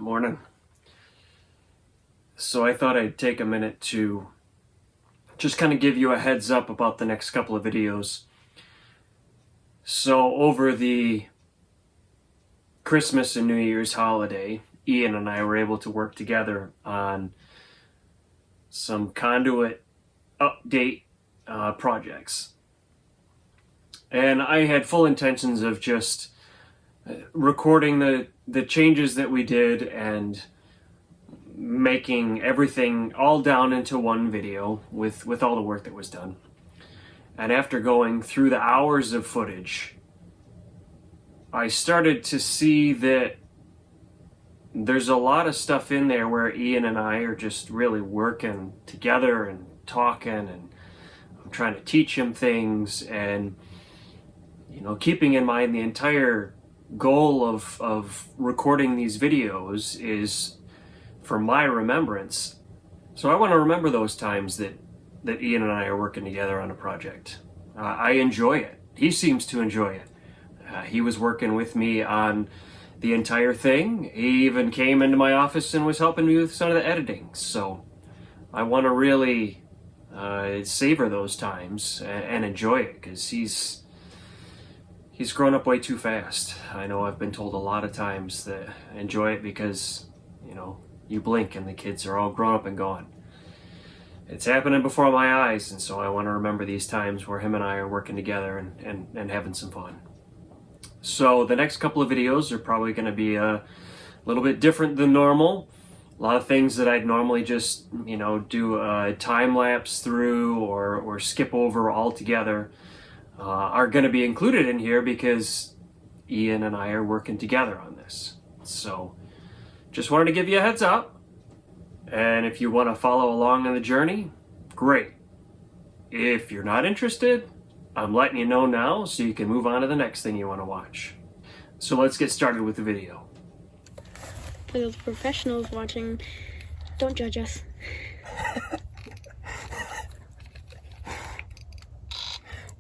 Morning. So I thought I'd take a minute to just kind of give you a heads up about the next couple of videos. So over the Christmas and New Year's holiday, Ian and I were able to work together on some conduit update projects. And I had full intentions of just recording the changes that we did and making everything all down into one video with all the work that was done. And after going through the hours of footage, I started to see that there's a lot of stuff in there where Ian and I are just really working together and talking, and I'm trying to teach him things, and keeping in mind the entire goal of recording these videos is for my remembrance. So I want to remember those times that Ian and I are working together on a project. I enjoy it. He seems to enjoy it. He was working with me on the entire thing. He even came into my office and was helping me with some of the editing. So I want to really savor those times and enjoy it, because he's grown up way too fast. I know I've been told a lot of times that enjoy it because, you blink and the kids are all grown up and gone. It's happening before my eyes, and so I want to remember these times where him and I are working together and having some fun. So the next couple of videos are probably going to be a little bit different than normal. A lot of things that I'd normally just, do a time lapse through or skip over altogether are going to be included in here because Ian and I are working together on this. So just wanted to give you a heads up. And if you want to follow along on the journey, great. If you're not interested, I'm letting you know now so you can move on to the next thing you want to watch. So let's get started with the video. For those professionals watching, don't judge us.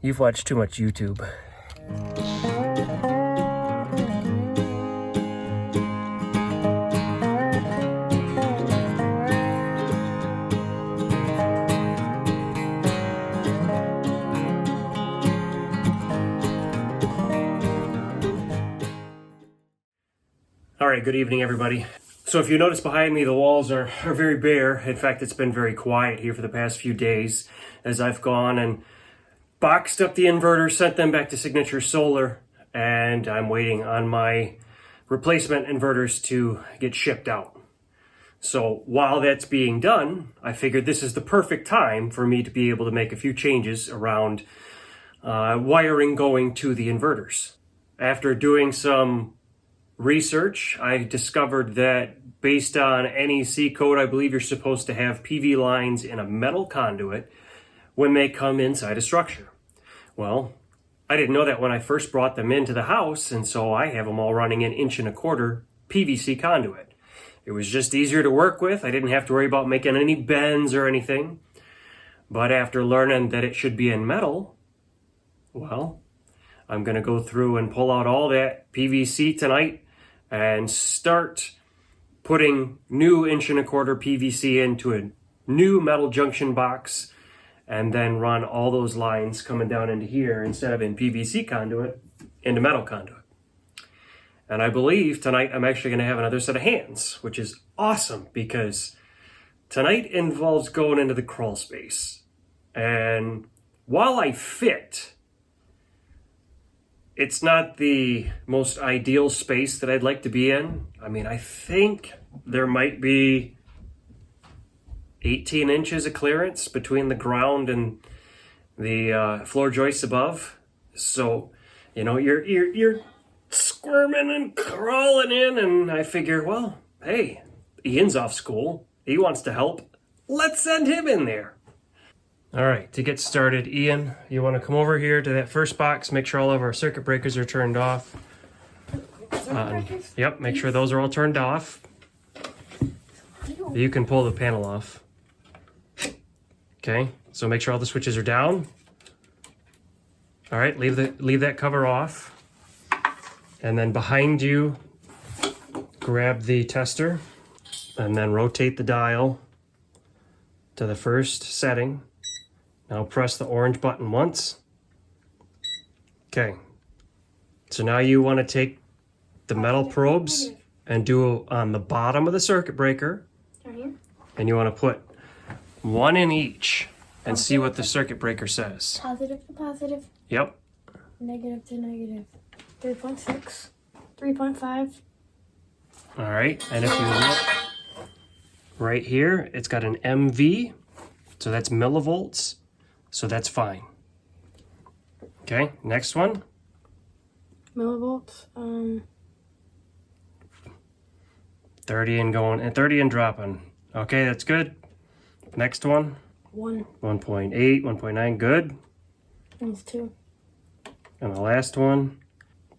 You've watched too much YouTube. All right, good evening, everybody. So if you notice behind me, the walls are very bare. In fact, it's been very quiet here for the past few days as I've gone and boxed up the inverters, sent them back to Signature Solar, and I'm waiting on my replacement inverters to get shipped out. So while that's being done, I figured this is the perfect time for me to be able to make a few changes around wiring going to the inverters. After doing some research, I discovered that based on NEC code, I believe you're supposed to have PV lines in a metal conduit when they come inside a structure. Well, I didn't know that when I first brought them into the house, and so I have them all running an 1.25" PVC conduit. It was just easier to work with. I didn't have to worry about making any bends or anything. But after learning that it should be in metal, well, I'm going to go through and pull out all that PVC tonight and start putting new 1.25" PVC into a new metal junction box, and then run all those lines coming down into here instead of in PVC conduit into metal conduit. And I believe tonight I'm actually going to have another set of hands, which is awesome because tonight involves going into the crawl space. And while I fit, it's not the most ideal space that I'd like to be in. I mean, I think there might be 18 inches of clearance between the ground and the floor joists above. So, you're squirming and crawling in, and I figure, well, hey, Ian's off school. He wants to help. Let's send him in there. All right, to get started, Ian, you want to come over here to that first box, make sure all of our circuit breakers are turned off. Yep, make sure those are all turned off. You can pull the panel off. Okay, so make sure all the switches are down. All right, leave that cover off. And then behind you, grab the tester and then rotate the dial to the first setting. Now press the orange button once. Okay. So now you want to take the metal probes and do on the bottom of the circuit breaker. Right here. And you want to put one in each and see what the circuit breaker says. Positive to positive. Yep. Negative to negative. 3.6. 3.5. All right. And if you look right here, it's got an MV. So that's millivolts. So that's fine. Okay. Next one. Millivolts. 30 and going, and 30 and dropping. Okay, that's good. Next one. 1. 1.8, 1.9, good. That's 2. And the last one,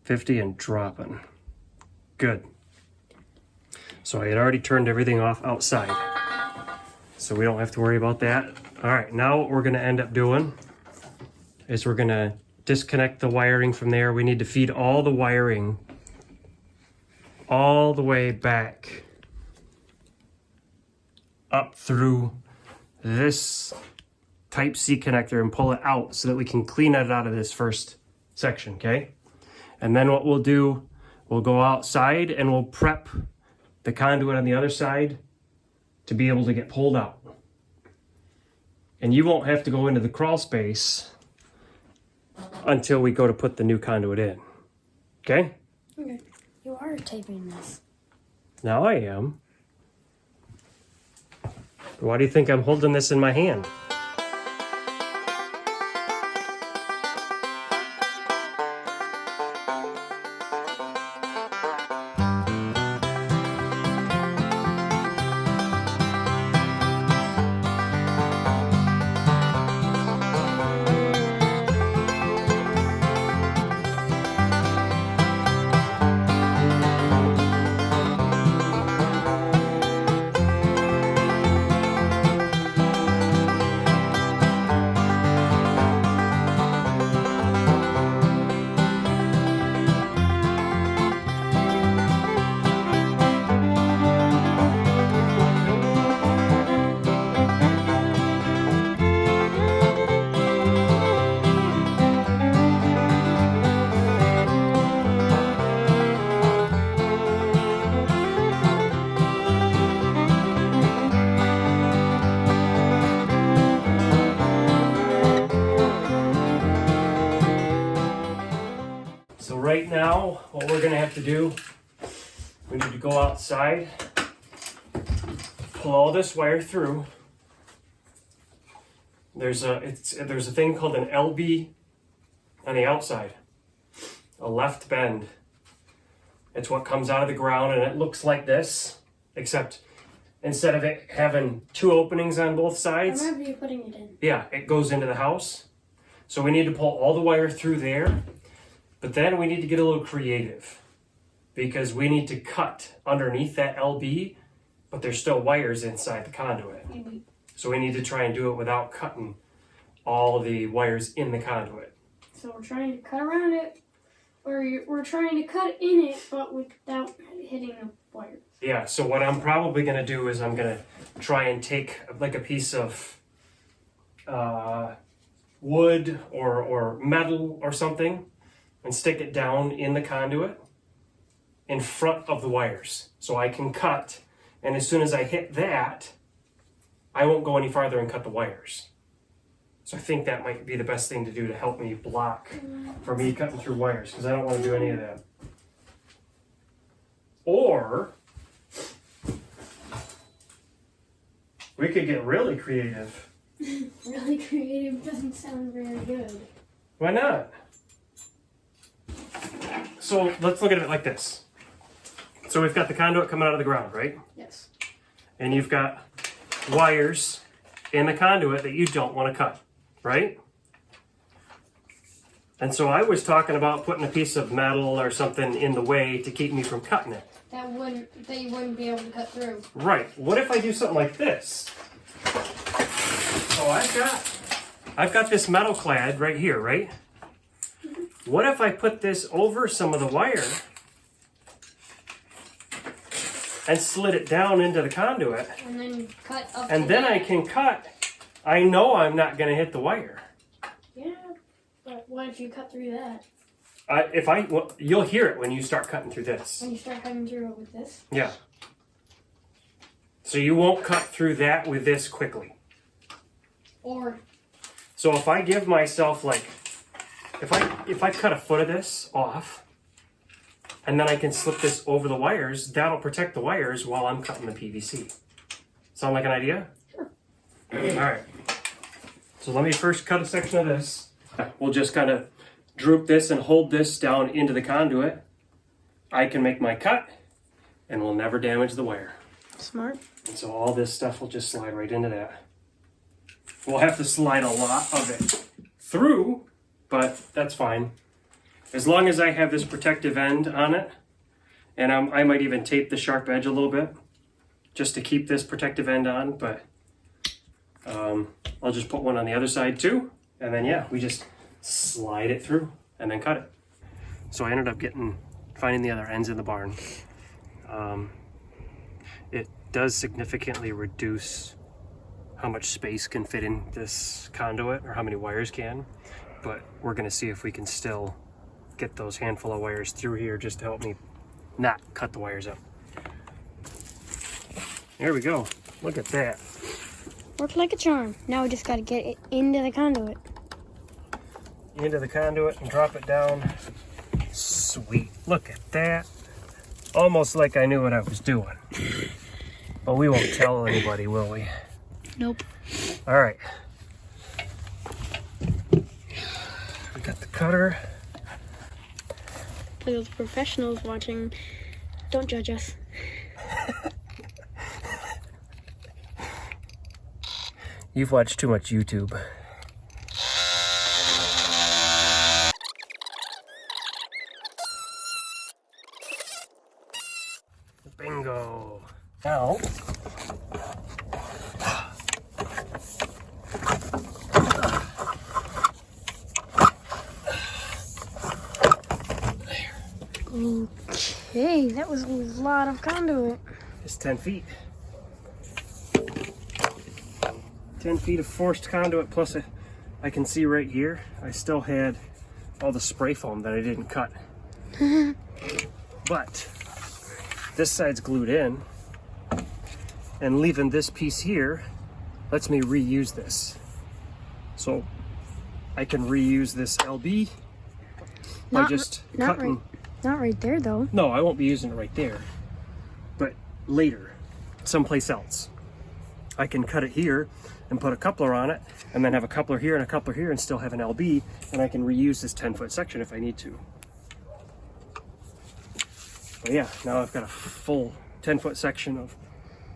50 and dropping. Good. So I had already turned everything off outside. So we don't have to worry about that. All right, now what we're gonna end up doing is we're gonna disconnect the wiring from there. We need to feed all the wiring all the way back up through this type C connector and pull it out so that we can clean it out of this first section, okay? And then what we'll do, we'll go outside and we'll prep the conduit on the other side to be able to get pulled out. And you won't have to go into the crawl space until we go to put the new conduit in, okay? Okay. You are taping this. Now I am. Why do you think I'm holding this in my hand? So right now, what we're gonna have to do, we need to go outside, pull all this wire through. There's a thing called an LB on the outside, a left bend. It's what comes out of the ground and it looks like this, except instead of it having two openings on both I sides, remember you putting it in. yeah, it goes into the house. So we need to pull all the wire through there, but then we need to get a little creative because we need to cut underneath that LB, but there's still wires inside the conduit. Maybe. So we need to try and do it without cutting all the wires in the conduit. So we're trying to cut around it, or we're trying to cut in it, but without hitting the wires. Yeah, so what I'm probably gonna do is I'm gonna try and take like a piece of wood or metal or something and stick it down in the conduit in front of the wires so I can cut, and as soon as I hit that I won't go any farther and cut the wires. So I think that might be the best thing to do to help me block for me cutting through wires, because I don't want to do any of that. Or we could get really creative. Really creative doesn't sound very good. Why not? So let's look at it like this. So we've got the conduit coming out of the ground, right? Yes. And you've got wires in the conduit that you don't want to cut, right? And so I was talking about putting a piece of metal or something in the way to keep me from cutting it. That you wouldn't be able to cut through. Right. What if I do something like this? So I've got this metal clad right here, right? What if I put this over some of the wire and slid it down into the conduit. And then cut up. And then I can cut. I know I'm not going to hit the wire. Yeah, but what if you cut through that? You'll hear it when you start cutting through this. When you start cutting through it with this? Yeah. So you won't cut through that with this quickly. Or. So if I give myself like, if I cut a foot of this off, and then I can slip this over the wires, that'll protect the wires while I'm cutting the PVC. Sound like an idea? Sure. All right. So let me first cut a section of this. We'll just kind of droop this and hold this down into the conduit. I can make my cut, and we'll never damage the wire. Smart. And so all this stuff will just slide right into that. We'll have to slide a lot of it through, but that's fine. As long as I have this protective end on it, and I might even tape the sharp edge a little bit just to keep this protective end on, but I'll just put one on the other side too, and then yeah, we just slide it through and then cut it. So I ended up finding the other ends in the barn. It does significantly reduce how much space can fit in this conduit or how many wires can, but we're gonna see if we can still get those handful of wires through here just to help me not cut the wires up. There we go. Look at that. Worked like a charm. Now we just got to get it into the conduit. Into the conduit and drop it down. Sweet. Look at that. Almost like I knew what I was doing. But we won't tell anybody, will we? Nope. All right. We got the cutter. For those professionals watching, don't judge us. You've watched too much YouTube. Bingo. Now, okay, that was a lot of conduit. it's 10 feet. 10 feet of forced conduit, plus I can see right here, I still had all the spray foam that I didn't cut. But this side's glued in, and leaving this piece here lets me reuse this. So I can reuse this LB by just cutting. Not right there though. No, I won't be using it right there, but later, someplace else. I can cut it here and put a coupler on it, and then have a coupler here and a coupler here and still have an LB, and I can reuse this 10-foot section if I need to. But yeah, now I've got a full 10-foot section of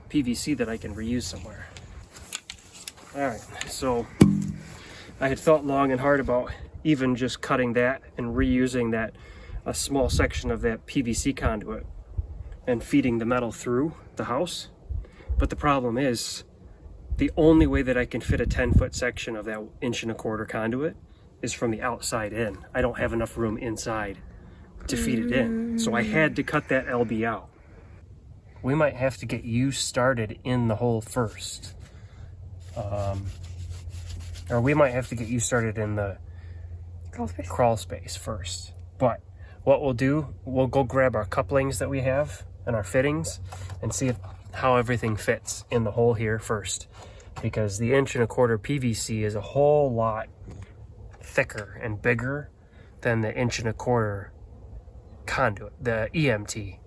PVC that I can reuse somewhere. All right, so I had thought long and hard about even just cutting that and reusing that, a small section of that PVC conduit and feeding the metal through the house. But the problem is, the only way that I can fit a 10-foot section of that 1.25" conduit is from the outside in. I don't have enough room inside to feed it in. So I had to cut that LB out. We might have to get you started in the hole first. Or we might have to get you started in the crawl space first. But what we'll do, we'll go grab our couplings that we have and our fittings and see how everything fits in the hole here first. Because the 1.25" PVC is a whole lot thicker and bigger than the 1.25" conduit, the EMT,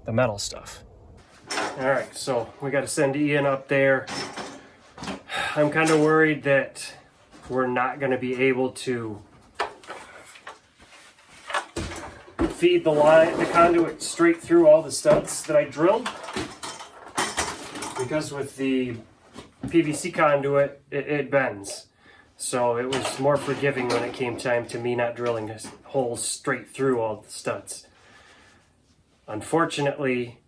the metal stuff. All right, so we got to send Ian up there. I'm kind of worried that we're not going to be able to feed the conduit straight through all the studs that I drilled, because with the PVC conduit it bends, so it was more forgiving when it came time to me not drilling holes straight through all the studs. Unfortunately,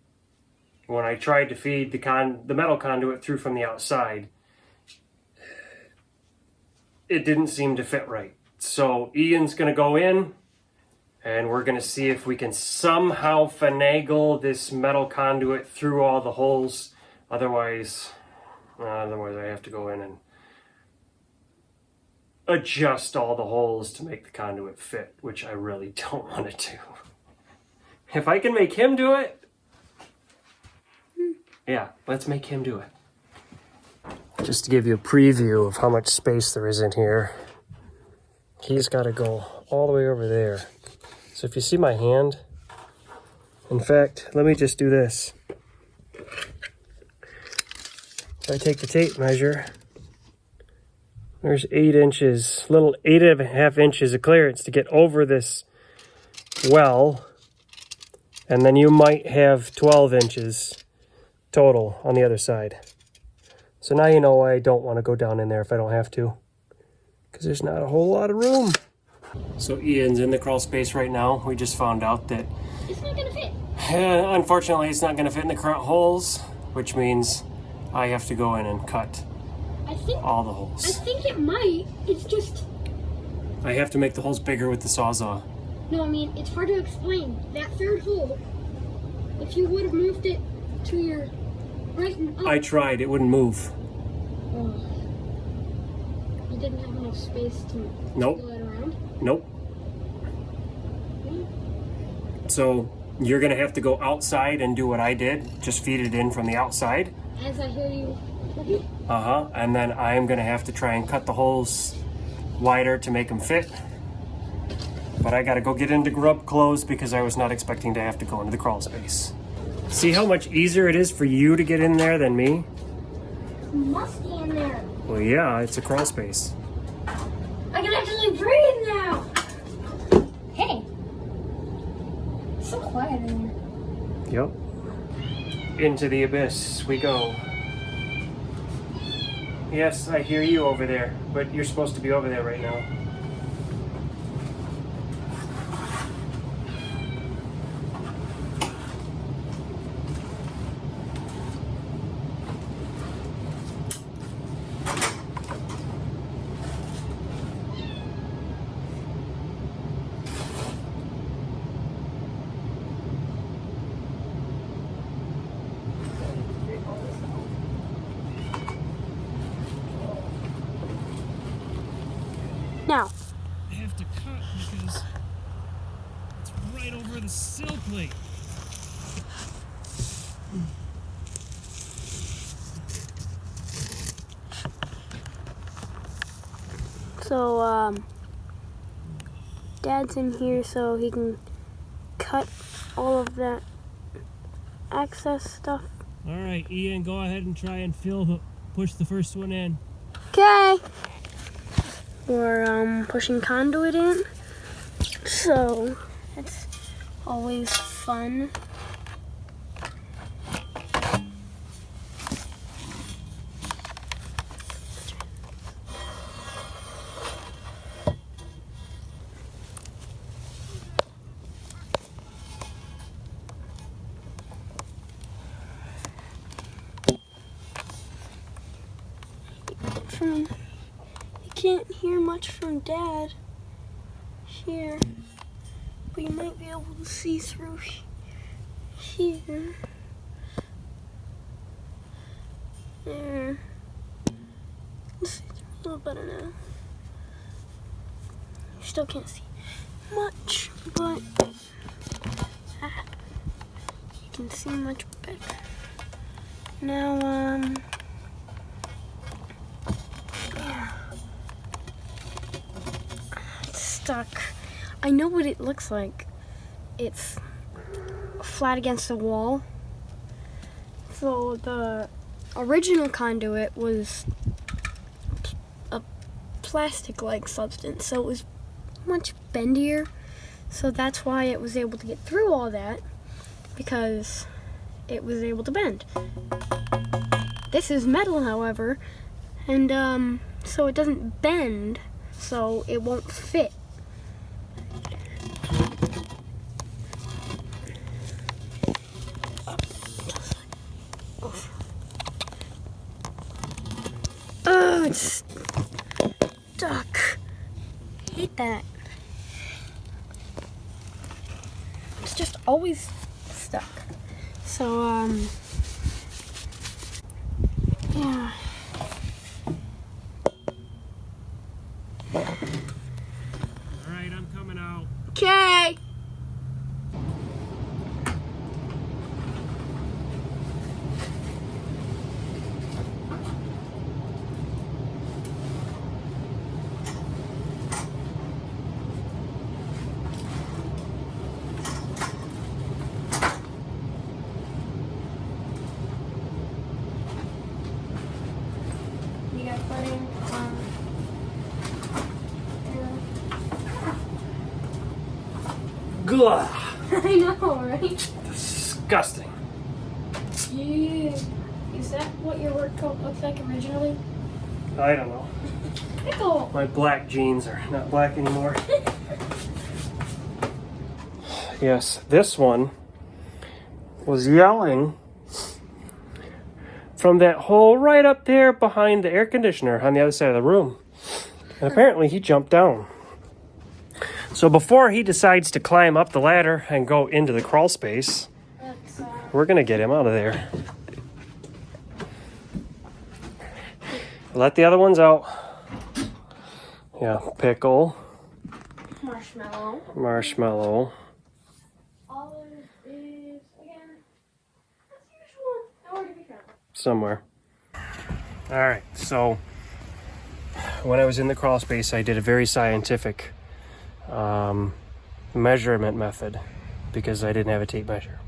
when I tried to feed the metal conduit through from the outside, it didn't seem to fit right. So Ian's going to go in And we're gonna see if we can somehow finagle this metal conduit through all the holes. Otherwise I have to go in and adjust all the holes to make the conduit fit, which I really don't want to do. If I can make him do it, yeah, let's make him do it. Just to give you a preview of how much space there is in here, he's got to go all the way over there. So if you see my hand, in fact, let me just do this. If I take the tape measure, there's 8 inches, little 8.5 inches of clearance to get over this well. And then you might have 12 inches total on the other side. So now you know why I don't want to go down in there if I don't have to. Because there's not a whole lot of room. So Ian's in the crawl space right now. We just found out that It's not gonna fit. unfortunately it's not going to fit in the current holes, which means I have to go in and cut all the holes. I think it might. It's just. I have to make the holes bigger with the Sawzall. No, I mean, it's hard to explain. That third hole, if you would have moved it to your right and up. I tried, it wouldn't move. Oh. You didn't have enough space to Nope. go it around? Nope. So you're going to have to go outside and do what I did. Just feed it in from the outside. As I hear you. And then I'm going to have to try and cut the holes wider to make them fit. But I got to go get into grub clothes because I was not expecting to have to go into the crawl space. See how much easier it is for you to get in there than me? It's musty in there. Well, yeah, it's a crawl space. I can actually breathe now. Hey. It's so quiet in there. Yep. Into the abyss we go. Yes, I hear you over there, but you're supposed to be over there right now. Now. I have to cut because it's right over the sill plate. So, Dad's in here so he can cut all of that excess stuff. All right, Ian, go ahead and try and push the first one in. Okay. We're pushing conduit in, so that's always fun. You can't hear much from Dad here, but you might be able to see through here. There. Let's see, it's a little better now. You still can't see much, but you can see much better. Now, stuck. I know what it looks like. It's flat against the wall. So the original conduit was a plastic-like substance, so it was much bendier. So that's why it was able to get through all that, because it was able to bend. This is metal, however, and so it doesn't bend, so it won't fit. Oh, it's stuck. I hate that. just always stuck. So, yeah. Alright, I'm coming out. Okay. You got putting Gah! I know, right? Disgusting. Yeah. Is that what your work coat looked like originally? I don't know. Pickle! My black jeans are not black anymore. Yes, this one was yelling from that hole right up there behind the air conditioner on the other side of the room. And apparently he jumped down. So before he decides to climb up the ladder and go into the crawl space, we're gonna get him out of there. Let the other ones out. Yeah, pickle, Marshmallow. marshmallow. Olive is, again, as usual, nowhere to be found. Somewhere. All right, so when I was in the crawl space, I did a very scientific measurement method because I didn't have a tape measure.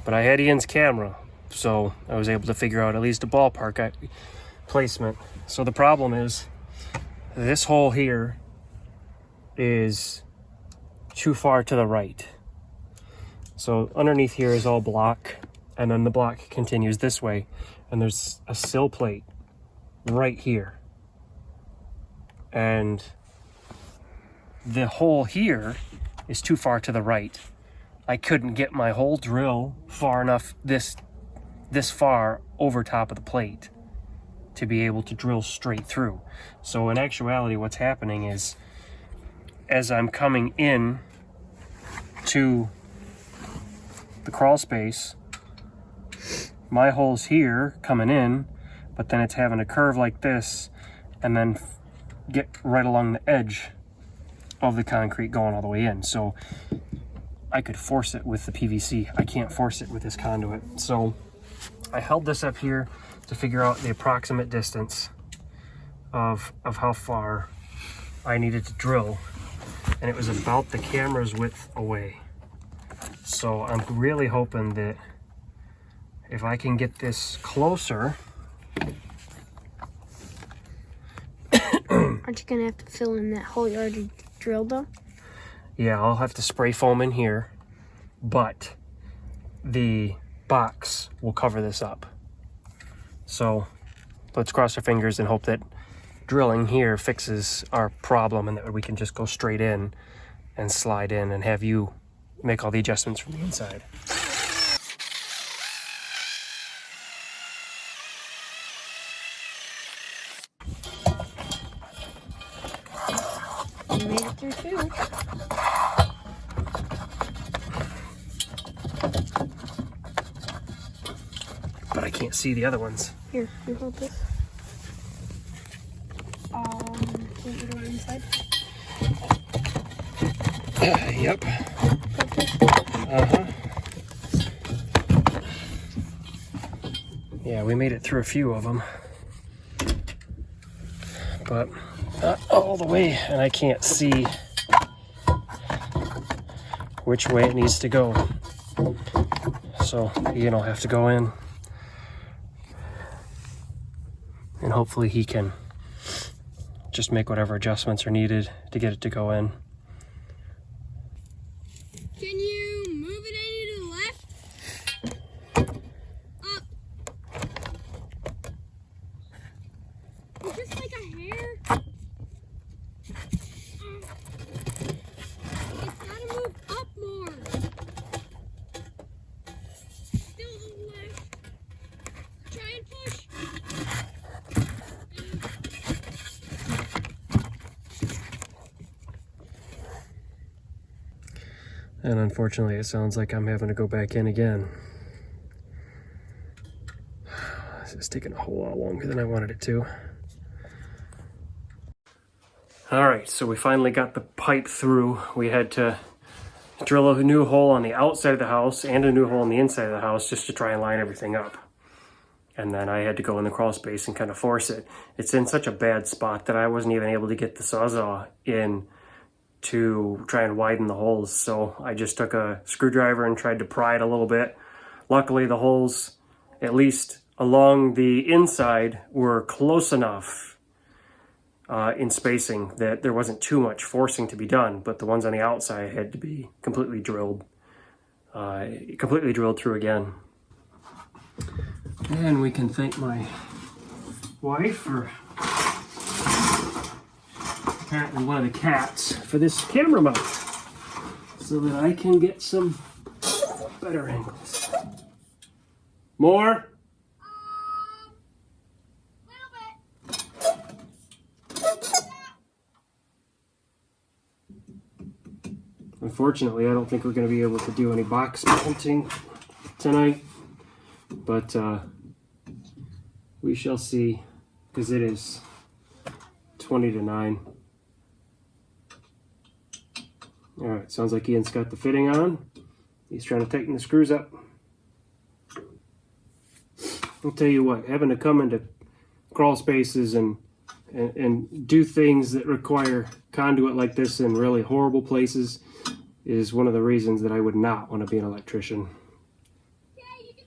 But I had Ian's camera, so I was able to figure out at least a ballpark placement. So the problem is this hole here is too far to the right. So underneath here is all block, and then the block continues this way, and there's a sill plate right here. And the hole here is too far to the right. I couldn't get my hole drill far enough this far over top of the plate to be able to drill straight through. So in actuality, what's happening is as I'm coming in to the crawl space, my hole's here coming in, but then it's having a curve like this and then get right along the edge of the concrete going all the way in. So I could force it with the PVC. I can't force it with this conduit. So I held this up here to figure out the approximate distance of how far I needed to drill, and it was about the camera's width away. So I'm really hoping that if I can get this closer. Aren't you gonna have to fill in that hole you already drilled though? Yeah, I'll have to spray foam in here, but the box will cover this up. So let's cross our fingers and hope that drilling here fixes our problem and that we can just go straight in and slide in and have you make all the adjustments from the inside. You made it through too. But I can't see the other ones. Here, you hold this. Can you go inside? Yep. Yeah, we made it through a few of them, but not all the way, and I can't see which way it needs to go. So Ian will have to go in, and hopefully he can just make whatever adjustments are needed to get it to go in. Can you move it any to the left? Up. It's just like a hair. It's gotta move up more. Still to the left. Try and push. And unfortunately, it sounds like I'm having to go back in again. This is taking a whole lot longer than I wanted it to. All right, so we finally got the pipe through. We had to drill a new hole on the outside of the house and a new hole on the inside of the house just to try and line everything up. And then I had to go in the crawl space and kind of force it. It's in such a bad spot that I wasn't even able to get the Sawzall in to try and widen the holes. So I just took a screwdriver and tried to pry it a little bit. Luckily the holes, at least along the inside, were close enough in spacing that there wasn't too much forcing to be done, but the ones on the outside had to be completely drilled through again. And we can thank my wife for apparently one of the cats for this camera mount so that I can get some better angles. More? Unfortunately, I don't think we're going to be able to do any box mounting tonight, but we shall see, because it is 20 to 9. All right, sounds like Ian's got the fitting on. He's trying to tighten the screws up. I'll tell you what, having to come into crawl spaces and do things that require conduit like this in really horrible places is one of the reasons that I would not want to be an electrician. Yeah, you can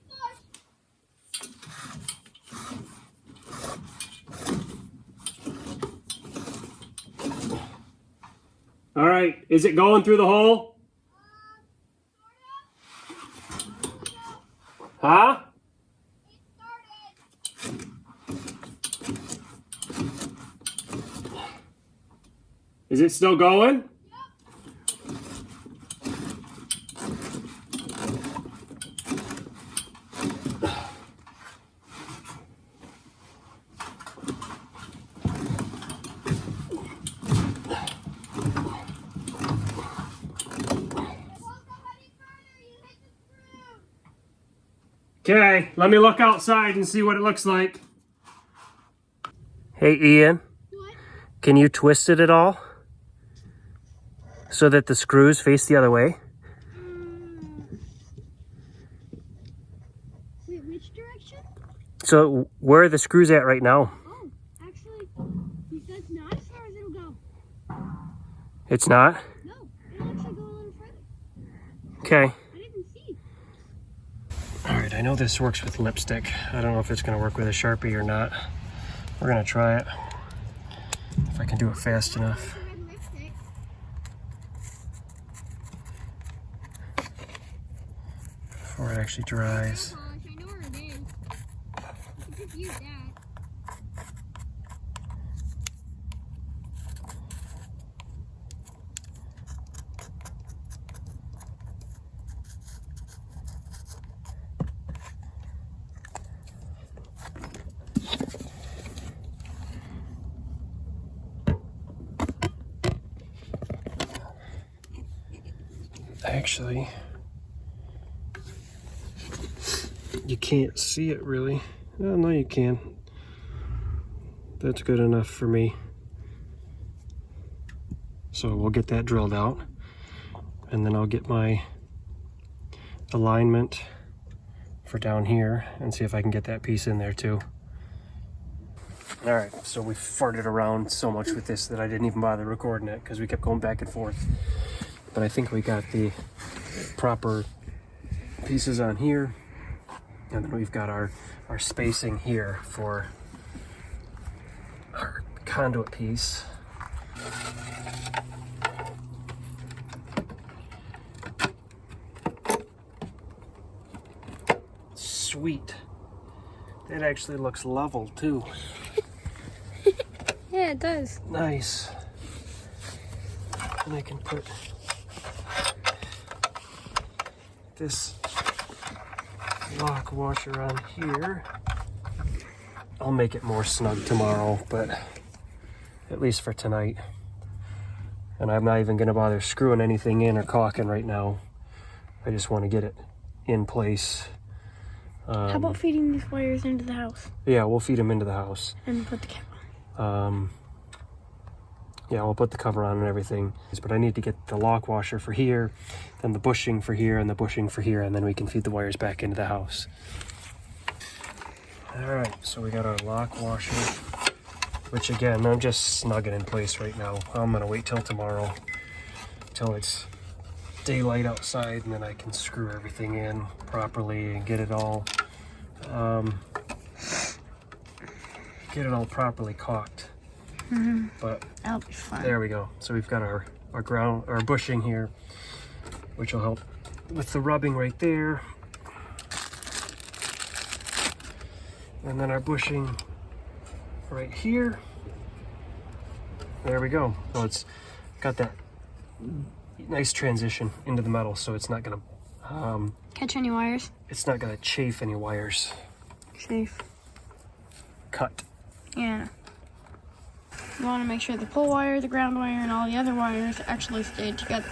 push. All right, is it going through the hole? Huh? Is it still going? Okay, let me look outside and see what it looks like. Hey Ian, What? can you twist it at all so that the screws face the other way? Wait, which direction? So where are the screws at right now? Oh, actually, that's not as far as it'll go. It's not? No, it'll actually go a little further. Okay. I didn't see. All right, I know this works with lipstick. I don't know if it's gonna work with a Sharpie or not. We're gonna try it. If I can do it fast enough. Red lipstick. Before it actually dries. I know where it is. You can just use that. Actually, you can't see it really. Oh, no, you can. That's good enough for me. So we'll get that drilled out, and then I'll get my alignment for down here and see if I can get that piece in there too. All right, so we farted around so much with this that I didn't even bother recording it because we kept going back and forth. But I think we got the proper pieces on here, and then we've got our spacing here for our conduit piece. Sweet. That actually looks level too. Yeah, it does. Nice. And I can put this lock washer on here. I'll make it more snug tomorrow, but at least for tonight. And I'm not even gonna bother screwing anything in or caulking right now. I just want to get it in place. How about feeding these wires into the house? Yeah, we'll feed them into the house. And put the cover on. Yeah, we'll put the cover on and everything. But I need to get the lock washer for here, then the bushing for here, and the bushing for here, and then we can feed the wires back into the house. All right, so we got our lock washer, which again, I'm just snugging in place right now. I'm gonna wait till tomorrow, till it's daylight outside, and then I can screw everything in properly and get it all properly caulked. But that'll be fun. there we go. So we've got our bushing here, which will help with the rubbing right there, and then our bushing right here. There we go. So it's got that nice transition into the metal, so it's not gonna Catch any wires? it's not gonna chafe any wires. Safe. Cut. Yeah. You want to make sure the pull wire, the ground wire, and all the other wires actually stay together.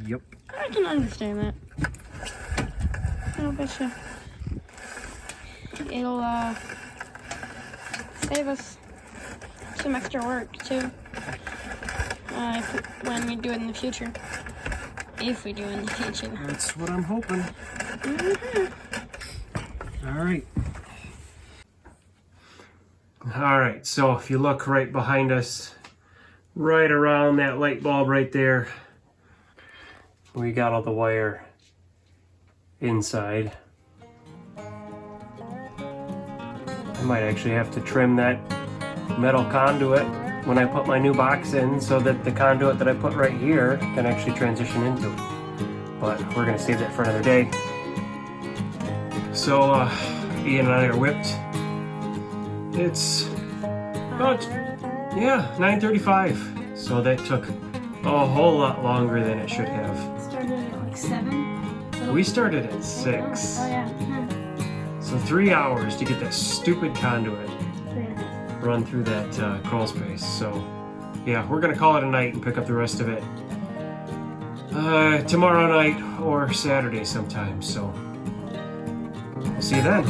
Yep. I can understand that. I'll bet you. It'll save us some extra work too. When we do it in the future. If we do it in the future. That's what I'm hoping. All right. All right, so if you look right behind us, right around that light bulb right there, we got all the wire inside. I might actually have to trim that metal conduit when I put my new box in, so that the conduit that I put right here can actually transition into it. But we're gonna save that for another day. So Ian and I are whipped. It's about, 9:35. So that took a whole lot longer than it should have. Started at like 7. We started at 6. Oh yeah. So 3 hours to get that stupid conduit Yeah. run through that crawl space. So yeah, we're gonna call it a night and pick up the rest of it tomorrow night or Saturday sometime. So we'll see you then.